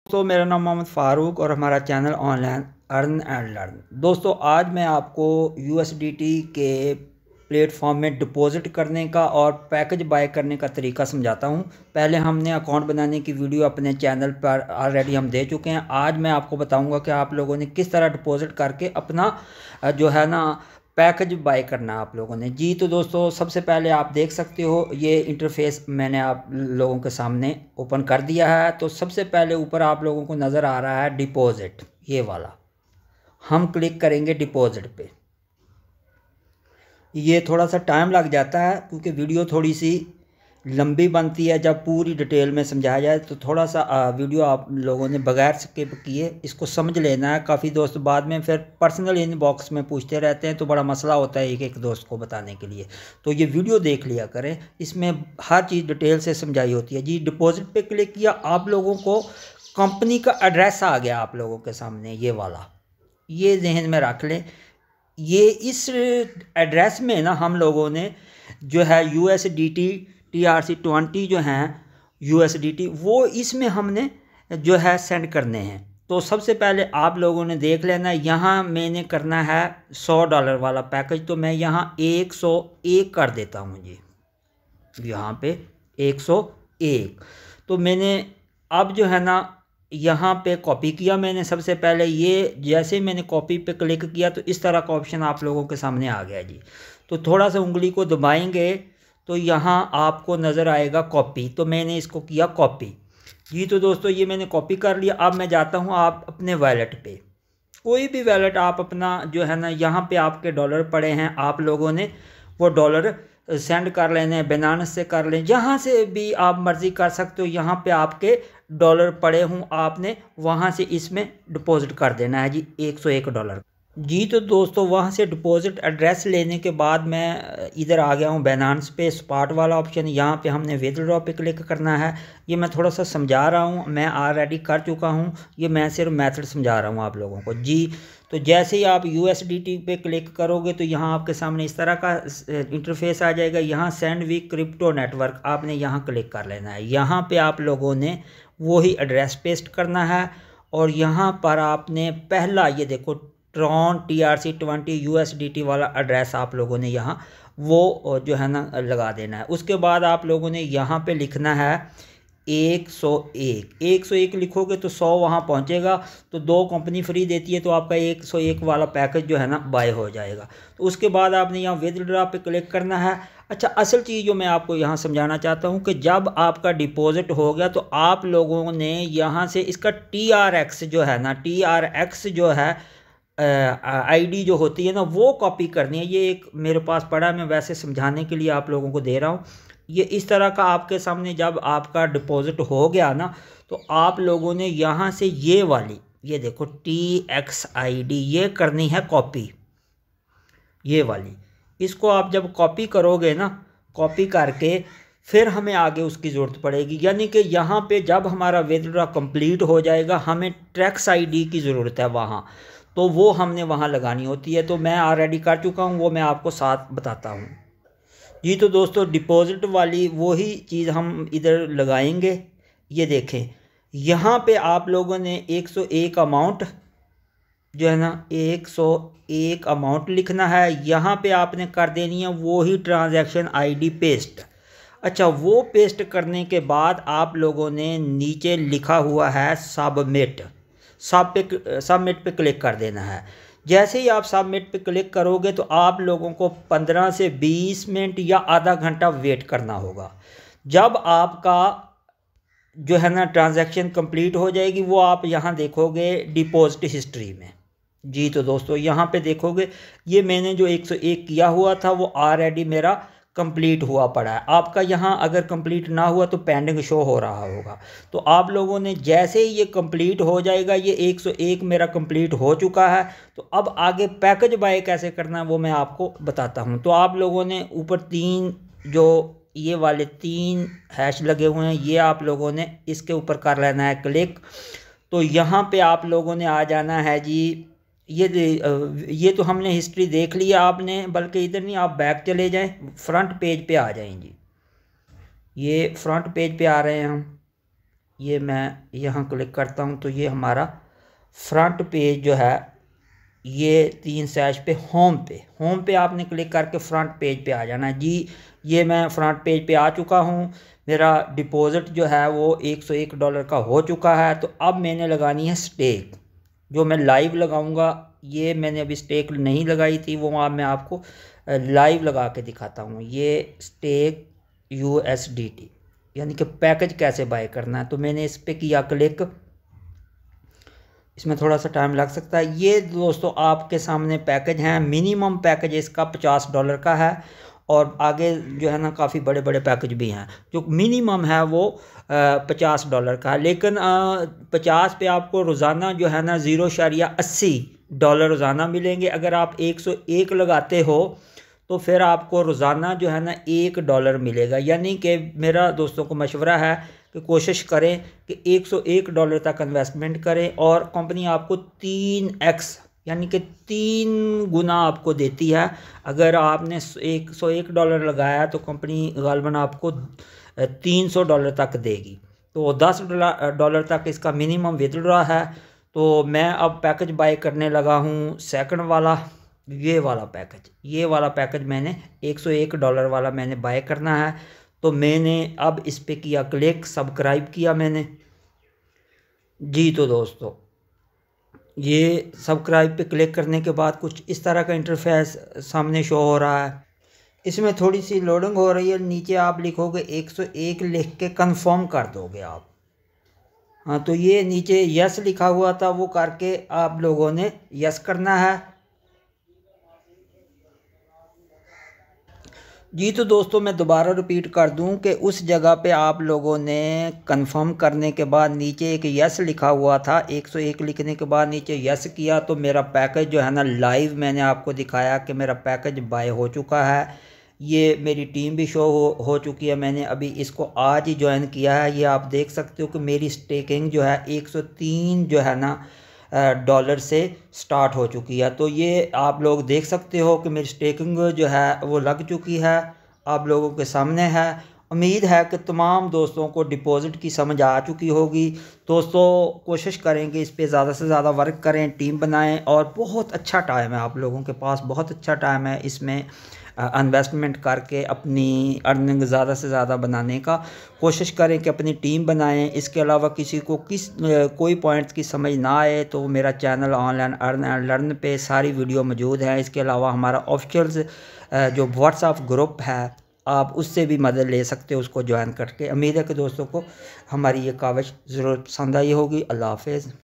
दोस्तों मेरा नाम मोहम्मद फ़ारूक और हमारा channel online earn and learn. दोस्तों आज मैं आपको यूएसडीटी के प्लेटफॉर्म में डिपॉजिट करने का और पैकेज बाय करने का तरीका समझाता हूं। पहले हमने अकाउंट बनाने की वीडियो अपने चैनल पर ऑलरेडी हम दे चुके हैं। आज मैं आपको बताऊंगा कि आप लोगों ने किस तरह डिपॉजिट करके अपना जो है ना पैकेज बाय करना है आप लोगों ने जी। तो दोस्तों सबसे पहले आप देख सकते हो ये इंटरफेस मैंने आप लोगों के सामने ओपन कर दिया है। तो सबसे पहले ऊपर आप लोगों को नज़र आ रहा है डिपॉजिट, ये वाला। हम क्लिक करेंगे डिपॉजिट पे। ये थोड़ा सा टाइम लग जाता है क्योंकि वीडियो थोड़ी सी लंबी बनती है। जब पूरी डिटेल में समझाया जाए तो थोड़ा सा वीडियो आप लोगों ने बगैर स्किप किए इसको समझ लेना है। काफ़ी दोस्त बाद में फिर पर्सनल इनबॉक्स में पूछते रहते हैं तो बड़ा मसला होता है एक एक दोस्त को बताने के लिए। तो ये वीडियो देख लिया करें, इसमें हर चीज़ डिटेल से समझाई होती है जी। डिपॉजिट पे क्लिक किया, आप लोगों को कंपनी का एड्रेस आ गया आप लोगों के सामने, ये वाला। ये जहन में रख लें, ये इस एड्रेस में ना हम लोगों ने जो है USDT TRC20 जो हैं USDT वो इसमें हमने जो है सेंड करने हैं। तो सबसे पहले आप लोगों ने देख लेना, यहाँ मैंने करना है $100 वाला पैकेज। तो मैं यहाँ 101 कर देता हूँ जी, यहाँ पे 101। तो मैंने अब जो है ना यहाँ पे कॉपी किया मैंने। सबसे पहले ये जैसे मैंने कॉपी पे क्लिक किया तो इस तरह का ऑप्शन आप लोगों के सामने आ गया जी। तो थोड़ा सा उंगली को दबाएंगे तो यहाँ आपको नज़र आएगा कॉपी। तो मैंने इसको किया कॉपी जी। तो दोस्तों ये मैंने कॉपी कर लिया। अब मैं जाता हूँ आप अपने वॉलेट पे, कोई भी वॉलेट आप अपना जो है ना, यहाँ पे आपके डॉलर पड़े हैं, आप लोगों ने वो डॉलर सेंड कर लेने हैं। बाइनेंस से कर लें, जहाँ से भी आप मर्ज़ी कर सकते हो। यहाँ पे आपके डॉलर पड़े हों, आपने वहाँ से इसमें डिपॉजिट कर देना है जी $101 जी। तो दोस्तों वहाँ से डिपॉजिट एड्रेस लेने के बाद मैं इधर आ गया हूँ बाइनेंस पे। स्पॉट वाला ऑप्शन, यहाँ पे हमने विथड्रॉ पे क्लिक करना है। ये मैं थोड़ा सा समझा रहा हूँ, मैं ऑलरेडी कर चुका हूँ, ये मैं सिर्फ मेथड समझा रहा हूँ आप लोगों को जी। तो जैसे ही आप USDT पे क्लिक करोगे तो यहाँ आपके सामने इस तरह का इंटरफेस आ जाएगा। यहाँ सेंड वी क्रिप्टो नेटवर्क आपने यहाँ क्लिक कर लेना है। यहाँ पे आप लोगों ने वही एड्रेस पेस्ट करना है और यहाँ पर आपने पहला ये देखो ट्रॉन TRC20 USDT वाला एड्रेस आप लोगों ने यहाँ वो जो है ना लगा देना है। उसके बाद आप लोगों ने यहाँ पे लिखना है 101 लिखोगे तो 100 वहाँ पहुँचेगा। तो 2 कंपनी फ्री देती है तो आपका 101 वाला पैकेज जो है ना बाय हो जाएगा। तो उसके बाद आपने यहाँ विथड्रॉ पे क्लिक करना है। अच्छा, असल चीज़ जो मैं आपको यहाँ समझाना चाहता हूँ कि जब आपका डिपॉजिट हो गया तो आप लोगों ने यहाँ से इसका TRX जो है ना, TRX जो है ID जो होती है ना वो कॉपी करनी है। ये एक मेरे पास पड़ा है, मैं वैसे समझाने के लिए आप लोगों को दे रहा हूँ। ये इस तरह का आपके सामने जब आपका डिपॉजिट हो गया ना तो आप लोगों ने यहाँ से ये वाली ये देखो TXID ये करनी है कॉपी, ये वाली। इसको आप जब कॉपी करोगे ना, कॉपी करके फिर हमें आगे उसकी ज़रूरत पड़ेगी। यानी कि यहाँ पे जब हमारा विथड्रॉ कंप्लीट हो जाएगा हमें ट्रैक्स ID की ज़रूरत है वहाँ, तो वो हमने वहाँ लगानी होती है। तो मैं ऑलरेडी कर चुका हूँ, वो मैं आपको साथ बताता हूँ जी। तो दोस्तों डिपॉजिट वाली वही चीज़ हम इधर लगाएंगे। ये देखें यहाँ पे आप लोगों ने 101 अमाउंट जो है ना 101 अमाउंट लिखना है। यहाँ पे आपने कर देनी है वही ट्रांजैक्शन ID पेस्ट। अच्छा, वो पेस्ट करने के बाद आप लोगों ने नीचे लिखा हुआ है सबमिट पे क्लिक कर देना है। जैसे ही आप सबमिट पे क्लिक करोगे तो आप लोगों को 15 से 20 मिनट या आधा घंटा वेट करना होगा। जब आपका जो है ना ट्रांजैक्शन कंप्लीट हो जाएगी वो आप यहाँ देखोगे डिपॉजिट हिस्ट्री में जी। तो दोस्तों यहाँ पे देखोगे ये मैंने जो 101 किया हुआ था वो ऑलरेडी मेरा कंप्लीट हुआ पड़ा है। आपका यहाँ अगर कंप्लीट ना हुआ तो पेंडिंग शो हो रहा होगा। तो आप लोगों ने जैसे ही ये कंप्लीट हो जाएगा, ये 101 मेरा कंप्लीट हो चुका है। तो अब आगे पैकेज बाय कैसे करना है वो मैं आपको बताता हूँ। तो आप लोगों ने ऊपर 3 जो ये वाले 3 हैश लगे हुए हैं ये आप लोगों ने इसके ऊपर कर लेना है क्लिक। तो यहाँ पे आप लोगों ने आ जाना है जी। ये तो हमने हिस्ट्री देख लिया आपने, बल्कि इधर नहीं, आप बैक चले जाएं, फ्रंट पेज पे आ जाएं जी। ये फ्रंट पेज पे आ रहे हैं हम। ये मैं यहाँ क्लिक करता हूँ तो ये हमारा फ्रंट पेज जो है ये 3 स्लैश पे होम पे आपने क्लिक करके फ्रंट पेज पे आ जाना है जी। ये मैं फ्रंट पेज पे आ चुका हूँ। मेरा डिपॉज़िट जो है वो $101 का हो चुका है। तो अब मैंने लगानी है स्टेक, जो मैं लाइव लगाऊंगा। ये मैंने अभी स्टेक नहीं लगाई थी, वो मैं आपको लाइव लगा के दिखाता हूँ। ये स्टेक USDT यानी कि पैकेज कैसे बाय करना है। तो मैंने इस पर किया क्लिक, इसमें थोड़ा सा टाइम लग सकता है। ये दोस्तों आपके सामने पैकेज हैं। मिनिमम पैकेज इसका $50 का है और आगे जो है ना काफ़ी बड़े बड़े पैकेज भी हैं। जो मिनिमम है वो $50 का है, लेकिन 50 पे आपको रोज़ाना जो है ना $0.80 रोज़ाना मिलेंगे। अगर आप 101 लगाते हो तो फिर आपको रोज़ाना जो है ना $1 मिलेगा। यानी कि मेरा दोस्तों को मशवरा है कि कोशिश करें कि $101 तक इन्वेस्टमेंट करें और कंपनी आपको 3x यानी कि 3 गुना आपको देती है। अगर आपने $101 लगाया तो कंपनी गालबन आपको $300 तक देगी। तो $10 तक इसका मिनिमम विथड्रॉ है। तो मैं अब पैकेज बाय करने लगा हूँ सेकंड वाला, ये वाला पैकेज मैंने $101 वाला मैंने बाय करना है। तो मैंने अब इस पे किया क्लिक, सब्सक्राइब किया मैंने जी। तो दोस्तों ये सब्सक्राइब पे क्लिक करने के बाद कुछ इस तरह का इंटरफेस सामने शो हो रहा है। इसमें थोड़ी सी लोडिंग हो रही है। नीचे आप लिखोगे 101 लिख के कंफर्म कर दोगे आप। हाँ, तो ये नीचे यस लिखा हुआ था, वो करके आप लोगों ने यस करना है जी। तो दोस्तों मैं दोबारा रिपीट कर दूं कि उस जगह पे आप लोगों ने कंफर्म करने के बाद नीचे एक यस लिखा हुआ था, 101 लिखने के बाद नीचे यस किया तो मेरा पैकेज जो है ना लाइव मैंने आपको दिखाया कि मेरा पैकेज बाय हो चुका है। ये मेरी टीम भी शो हो चुकी है। मैंने अभी इसको आज ही ज्वाइन किया है। ये आप देख सकते हो कि मेरी स्टेकिंग जो है 103 जो है ना डॉलर से स्टार्ट हो चुकी है। तो ये आप लोग देख सकते हो कि मेरी स्टेकिंग जो है वो लग चुकी है, आप लोगों के सामने है। उम्मीद है कि तमाम दोस्तों को डिपॉज़िट की समझ आ चुकी होगी। दोस्तों कोशिश करेंगे इस पे ज़्यादा से ज़्यादा वर्क करें, टीम बनाएं और बहुत अच्छा टाइम है, आप लोगों के पास बहुत अच्छा टाइम है इसमें इन्वेस्टमेंट करके अपनी अर्निंग ज़्यादा से ज़्यादा बनाने का। कोशिश करें कि अपनी टीम बनाएं। इसके अलावा किसी को कोई पॉइंट्स की समझ ना आए तो मेरा channel online earn and learn पे सारी वीडियो मौजूद है। इसके अलावा हमारा ऑफिशियल जो व्हाट्सएप ग्रुप है आप उससे भी मदद ले सकते हो उसको ज्वाइन करके। उम्मीद है कि दोस्तों को हमारी ये काविश ज़रूर पसंद आई होगी। अल्लाह हाफ़िज़।